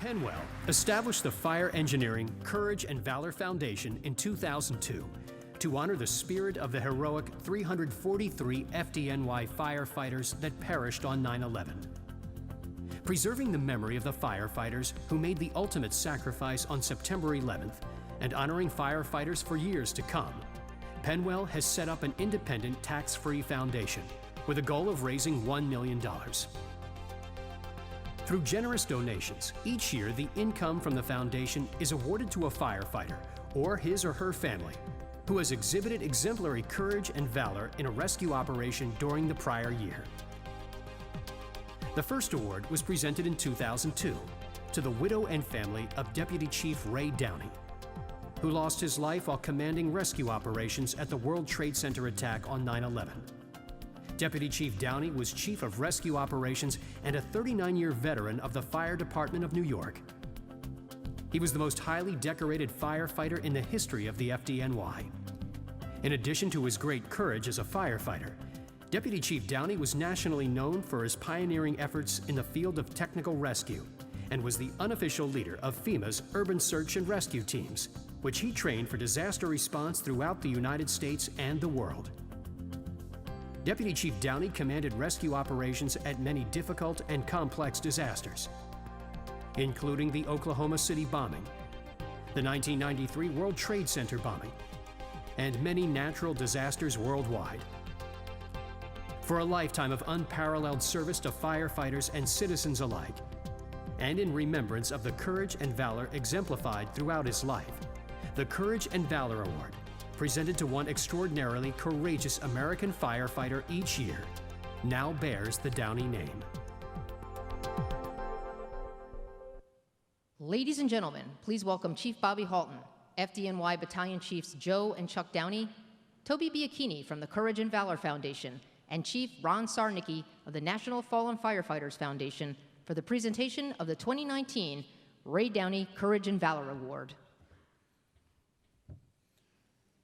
Penwell established the Fire Engineering, Courage, and Valor Foundation in 2002 to honor the spirit of the heroic 343 FDNY firefighters that perished on 9/11. Preserving the memory of the firefighters who made the ultimate sacrifice on September 11th and honoring firefighters for years to come, Penwell has set up an independent, tax-free foundation with a goal of raising $1 million. Through generous donations, each year the income from the foundation is awarded to a firefighter or his or her family who has exhibited exemplary courage and valor in a rescue operation during the prior year. The first award was presented in 2002 to the widow and family of Deputy Chief Ray Downey, who lost his life while commanding rescue operations at the World Trade Center attack on 9/11. Deputy Chief Downey was Chief of Rescue Operations and a 39-year veteran of the Fire Department of New York. He was the most highly decorated firefighter in the history of the FDNY. In addition to his great courage as a firefighter, Deputy Chief Downey was nationally known for his pioneering efforts in the field of technical rescue and was the unofficial leader of FEMA's urban search and rescue teams, which he trained for disaster response throughout the United States and the world. Deputy Chief Downey commanded rescue operations at many difficult and complex disasters, including the Oklahoma City bombing, the 1993 World Trade Center bombing, and many natural disasters worldwide. For a lifetime of unparalleled service to firefighters and citizens alike, and in remembrance of the courage and valor exemplified throughout his life, the Courage and Valor Award, presented to one extraordinarily courageous American firefighter each year, now bears the Downey name. Ladies and gentlemen, please welcome Chief Bobby Halton, FDNY Battalion Chiefs Joe and Chuck Downey, Toby Biachini from the Courage and Valor Foundation, and Chief Ron Sarnicki of the National Fallen Firefighters Foundation for the presentation of the 2019 Ray Downey Courage and Valor Award.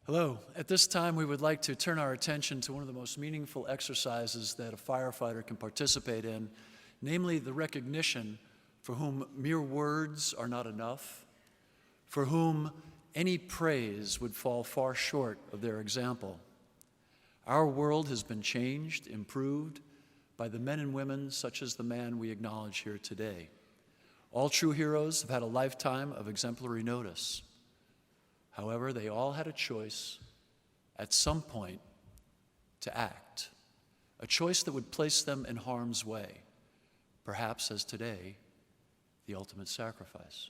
Hello. At this time, we would like to turn our attention to one of the most meaningful exercises that a firefighter can participate in, namely the recognition for whom mere words are not enough, for whom any praise would fall far short of their example. Our world has been changed, improved, by the men and women such as the man we acknowledge here today. All true heroes have had a lifetime of exemplary notice. However, they all had a choice at some point to act, a choice that would place them in harm's way, perhaps as today, the ultimate sacrifice.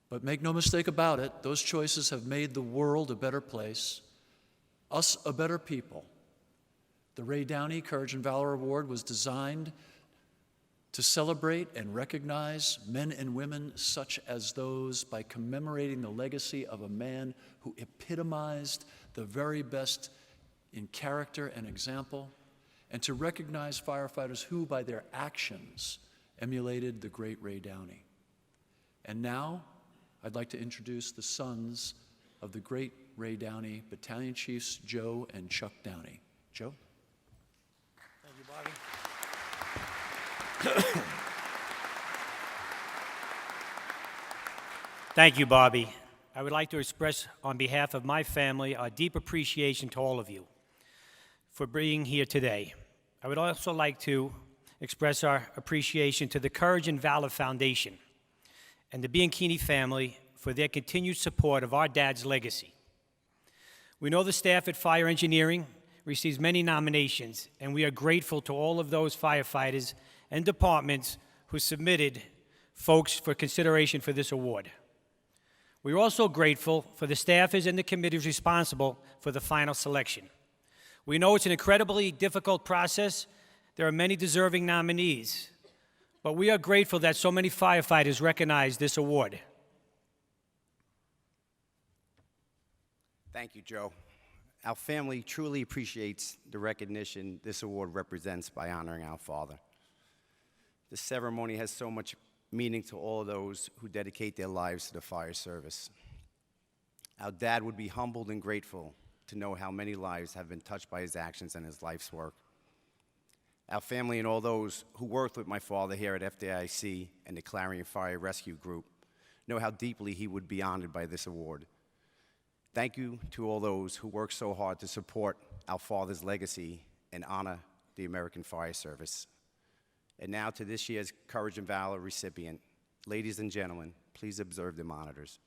But make no mistake about it, those choices have made the world a better place, us a better people. The Ray Downey Courage and Valor Award was designed to celebrate and recognize men and women such as those by commemorating the legacy of a man who epitomized the very best in character and example, and to recognize firefighters who, by their actions, emulated the great Ray Downey. And now, I'd like to introduce the sons of the great Ray Downey, Battalion Chiefs Joe and Chuck Downey. Joe? Thank you, Bobby. Thank you, Bobby. I would like to express on behalf of my family our deep appreciation to all of you for being here today. I would also like to express our appreciation to the Courage and Valor Foundation and the Bianchini family for their continued support of our dad's legacy. We know the staff at Fire Engineering receives many nominations, and we are grateful to all of those firefighters and departments who submitted folks for consideration for this award. We're also grateful for the staffers and the committees responsible for the final selection. We know it's an incredibly difficult process. There are many deserving nominees, but we are grateful that so many firefighters recognize this award. Thank you, Joe. Our family truly appreciates the recognition this award represents by honoring our father. The ceremony has so much meaning to all those who dedicate their lives to the fire service. Our dad would be humbled and grateful to know how many lives have been touched by his actions and his life's work. Our family and all those who worked with my father here at FDIC and the Clarion Fire Rescue Group know how deeply he would be honored by this award. Thank you to all those who worked so hard to support our father's legacy and honor the American Fire Service. And now to this year's Courage and Valor recipient. Ladies and gentlemen, please observe the monitors.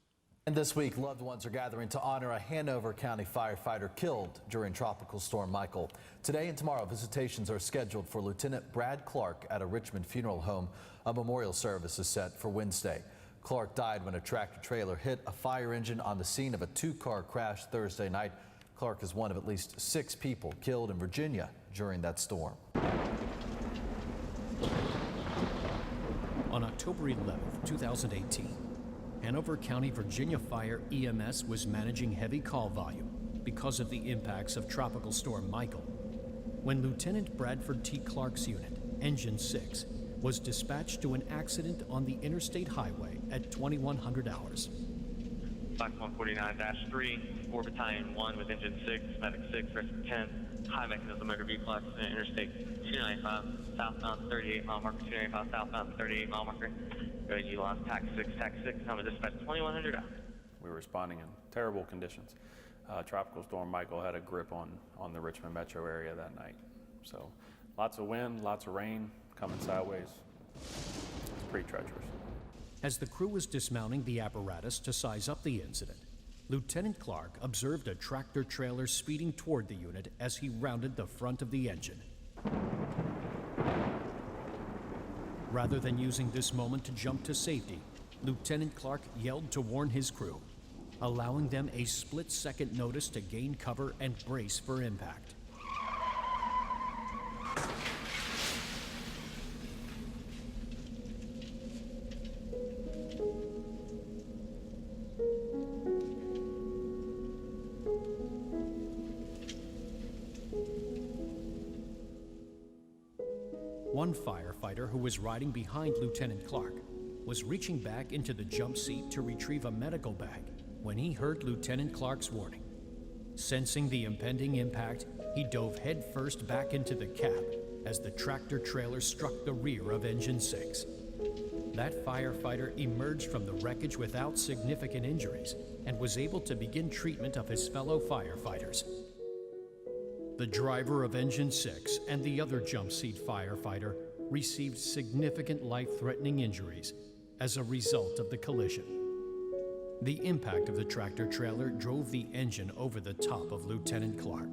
And this week, loved ones are gathering to honor a Hanover County firefighter killed during Tropical Storm Michael. Today and tomorrow, visitations are scheduled for Lieutenant Brad Clark at a Richmond funeral home. A memorial service is set for Wednesday. Clark died when a tractor trailer hit a fire engine on the scene of a two-car crash Thursday night. Clark is one of at least 6 people killed in Virginia during that storm. On October 11, 2018, Hanover County, Virginia Fire EMS was managing heavy call volume because of the impacts of Tropical Storm Michael, when Lieutenant Bradford T. Clark's unit, Engine 6, was dispatched to an accident on the interstate highway at 2100 hours. Box 149-3, 4 Battalion 1 with Engine 6, Medic 6, Rescue 10, high mechanism motor vehicle accident, Interstate 295, southbound 38 mile marker, 295, southbound 38 mile marker. Go ahead, you lost TAC 6, Number dispatch 2100 hours. We were responding in terrible conditions. Tropical Storm Michael had a grip on the Richmond metro area that night. So lots of wind, lots of rain coming sideways. It's pretty treacherous. As the crew was dismounting the apparatus to size up the incident, Lieutenant Clark observed a tractor trailer speeding toward the unit as he rounded the front of the engine. Rather than using this moment to jump to safety, Lieutenant Clark yelled to warn his crew, allowing them a split-second notice to gain cover and brace for impact. One firefighter who was riding behind Lieutenant Clark was reaching back into the jump seat to retrieve a medical bag when he heard Lieutenant Clark's warning. Sensing the impending impact, he dove headfirst back into the cab as the tractor trailer struck the rear of Engine 6. That firefighter emerged from the wreckage without significant injuries and was able to begin treatment of his fellow firefighters. The driver of Engine 6 and the other jump seat firefighter received significant life-threatening injuries as a result of the collision. The impact of the tractor trailer drove the engine over the top of Lieutenant Clark,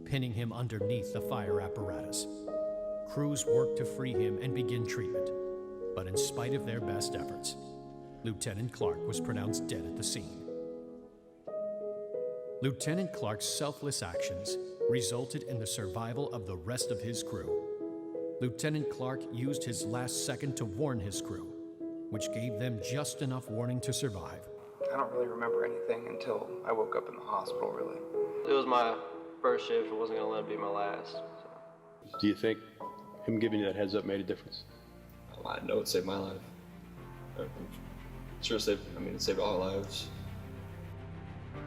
pinning him underneath the fire apparatus. Crews worked to free him and begin treatment, but in spite of their best efforts, Lieutenant Clark was pronounced dead at the scene. Lieutenant Clark's selfless actions resulted in the survival of the rest of his crew. Lieutenant Clark used his last second to warn his crew, which gave them just enough warning to survive. I don't really remember anything until I woke up in the hospital, really. It was my first shift. I wasn't going to let it be my last. So. Do you think him giving you that heads up made a difference? I know it saved my life. I'm sure it saved all our lives.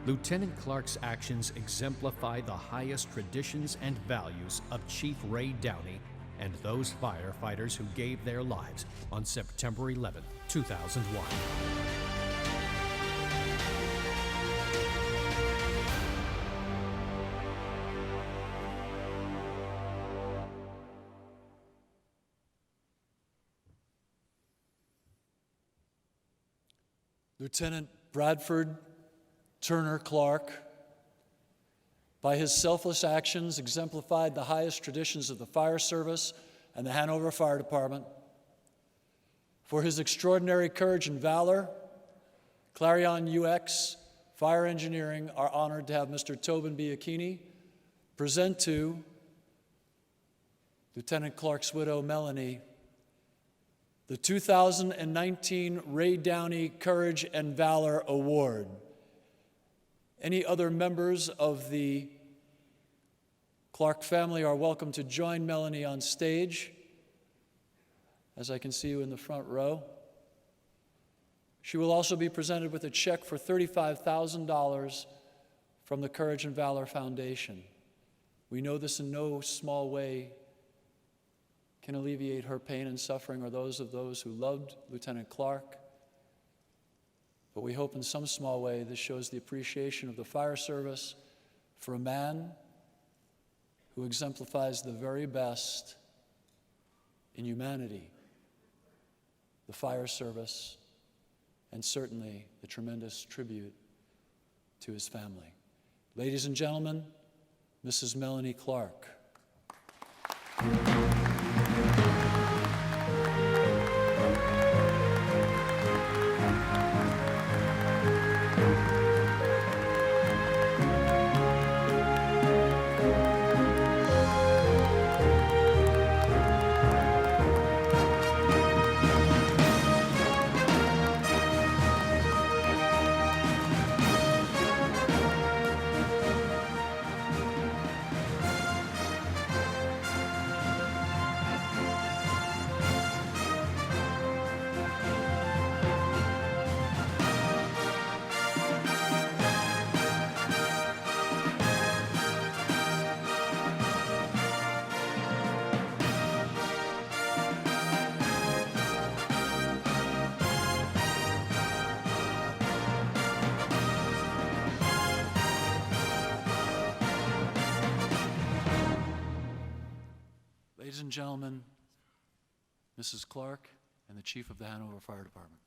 Lieutenant Clark's actions exemplify the highest traditions and values of Chief Ray Downey and those firefighters who gave their lives on September 11, 2001. Lieutenant Bradford Turner Clark, by his selfless actions, exemplified the highest traditions of the fire service and the Hanover Fire Department. For his extraordinary courage and valor, Clarion UX Fire Engineering are honored to have Mr. Tobin Biachini present to Lieutenant Clark's widow, Melanie, the 2019 Ray Downey Courage and Valor Award. Any other members of the Clark family are welcome to join Melanie on stage, as I can see you in the front row. She will also be presented with a check for $35,000 from the Courage and Valor Foundation. We know this in no small way can alleviate her pain and suffering are those of those who loved Lieutenant Clark. But we hope in some small way this shows the appreciation of the fire service for a man who exemplifies the very best in humanity, the fire service, and certainly the tremendous tribute to his family. Ladies and gentlemen, Mrs. Melanie Clark. Ladies and gentlemen, Mrs. Clark and the Chief of the Hanover Fire Department.